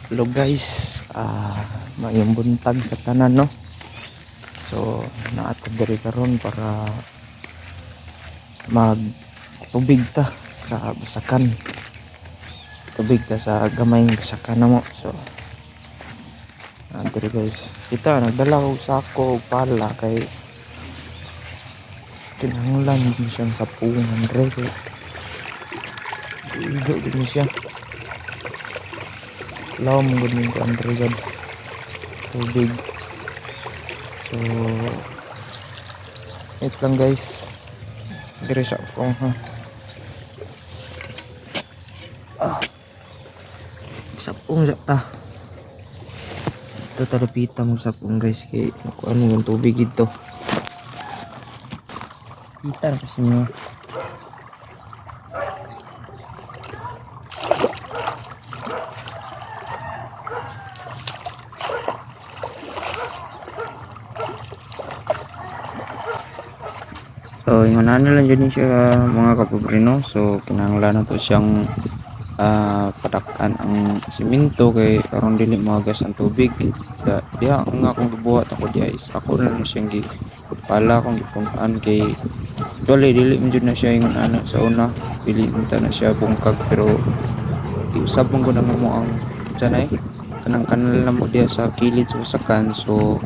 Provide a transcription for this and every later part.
Hello guys, mayong buntag sa tanan no. So naatad diri karon para magtubig ta sa basakan. Tubig ta sa gamayng basakan namo. So diri guys, kita nagdala og sako og pala kay kinahanglan din siyang sapungan dre. Ido din siya. Law mo gud ning andre gud tubig. So wait lang guys. Dire sa akong sapong ta. Ito talapita mo sapong guys kay ano yung tubig dito. Kita na kasi nyo. So yung ano lang dyan siya mga kapobrino. So kinahanglan na to siyang patakan ang simento kay karon dili magas ang tubig. Diha ang akong gibuhat ako diha is ako na lang siyang pala akong gipunan kay actually dili man jud na siya ingon ana sa una, dili unta na siya bungkag pero iusab man gud mo ang sanay kanang kanal na mo diha sa kilid sa usakan. So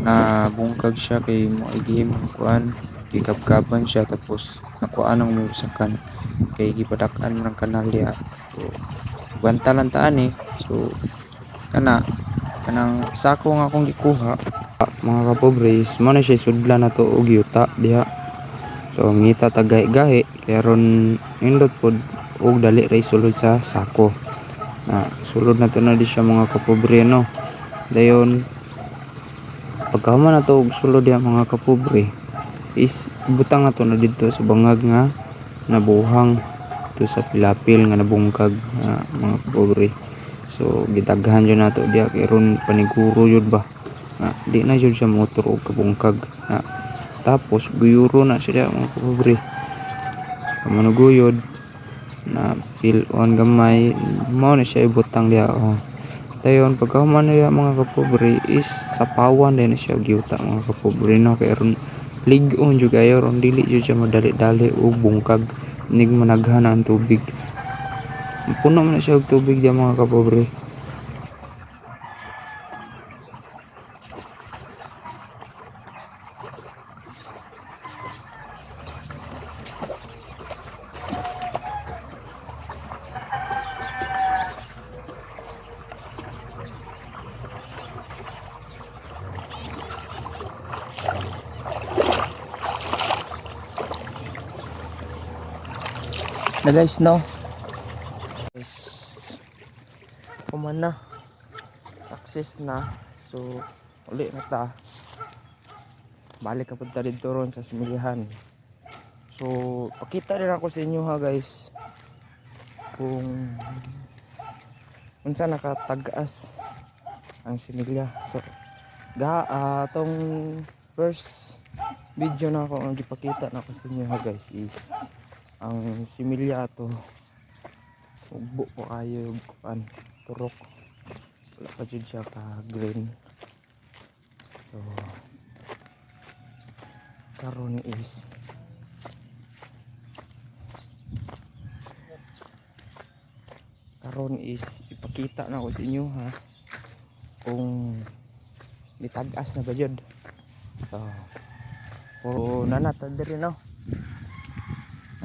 na bungkag siya kay mo igihim ang kuan gikabkaban siya tapos nakuha nang may usakan kay gipadak-an man ang kanal diha. So banta lang taan so kanang sako nga akong gikuha mga kapobres mo na siya sudlan na to og yuta diha. So ngita tagay-gahi kaya ron nindot pod og dali ray sulod sa sako na sulod na to na di siya mga kapobre no. Dayon pagkahuman na to og sulod diha mga kapobre is butang na to na dito sa bangag nga nabuhang to sa pilapil nga nabungkag mga kapobre. So gitaghan jud nato diha kay ron paniguro jud ba di na jud siya motor og kabungkag tapos guyuro na siya mga kapobre. Manuguyod na pil on gamay mao na siya ibutang diha dayon pagkahuman na mga kapobre is sapawan din na siya gyuta mga kapobre no kay ron lig-on jud kayo ron dili jud siya madali-dali og bungkag nig managhan ang tubig puno man na siya og tubig diha mga kapobre. Na guys no guys kuman na success na. So uli na ta balik ka punta dito ron sa similihan. So pakita rin ako sa inyo ha guys kung unsa nakatag-as ang similya. So tong first video na ako ang gipakita na ko sa inyo ha guys is ang similya to ugbo po kayo kuan turok wala pa jud siya ka green. So karon is ipakita na ko sa inyo ha kung nitag-as na ba jud. So nanata diri no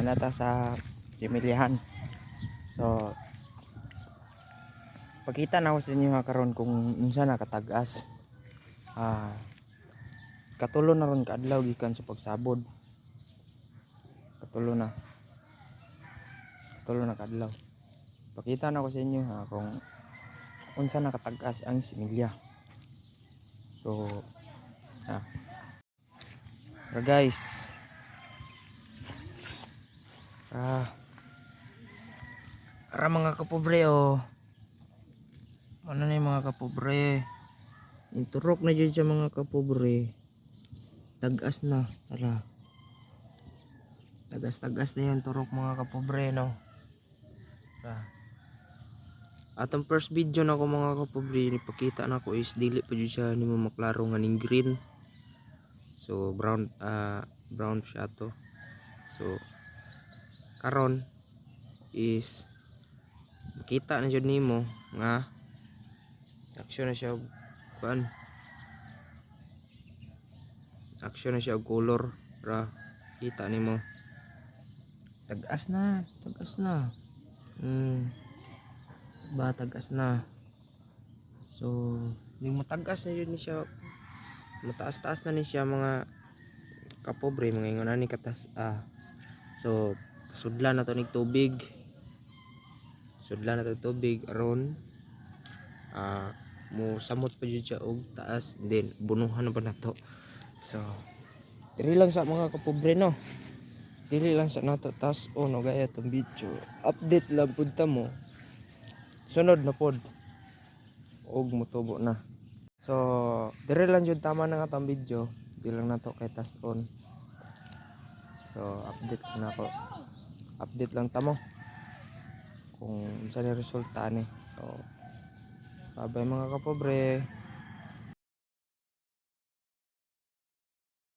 nanata sa similyahan. So pakita na ko sa inyo ha karon kung unsa nakatag-as. Katulo na ron kaadlaw gikan sa pagsabod. Katulo na kaadlaw. Pakita na ko sa inyo ha kung unsa nakatag-as ang similya. So guys mga kapobre ano na yung mga kapobre inturok na dyan siya mga kapobre tagas na tara tagas na yung turok mga kapobre no. Atong first video na ko mga kapobre, ipakita na ko is dili pa jud siya nimo maklaro nga ning green. So brown siya to. So karon is makita na jud nimo nga action na siya og kuan. Action na siya og color ra kita nimo. Tagas na. Tagas na. So, yung matagas na yun ni siya. Mataas-taas na ni siya mga kapobre, mga ingon ani katas. So, sudlan na to nig tubig. Sudlan na to tubig aron mo samot pa jud siya og taas, then bunuhan na pa nato. So, dili lang sa mga kapobre no. Dili lang sa nato tas no gaya tong video. Update lang pud ta mo. Sunod na pod og motubo na. So, dire lang jud tama na nga tong video. Di lang nato kay tas on. So, update na ako. Update lang tamo kung unsa ni resulta ni. So, bye mga kapobre.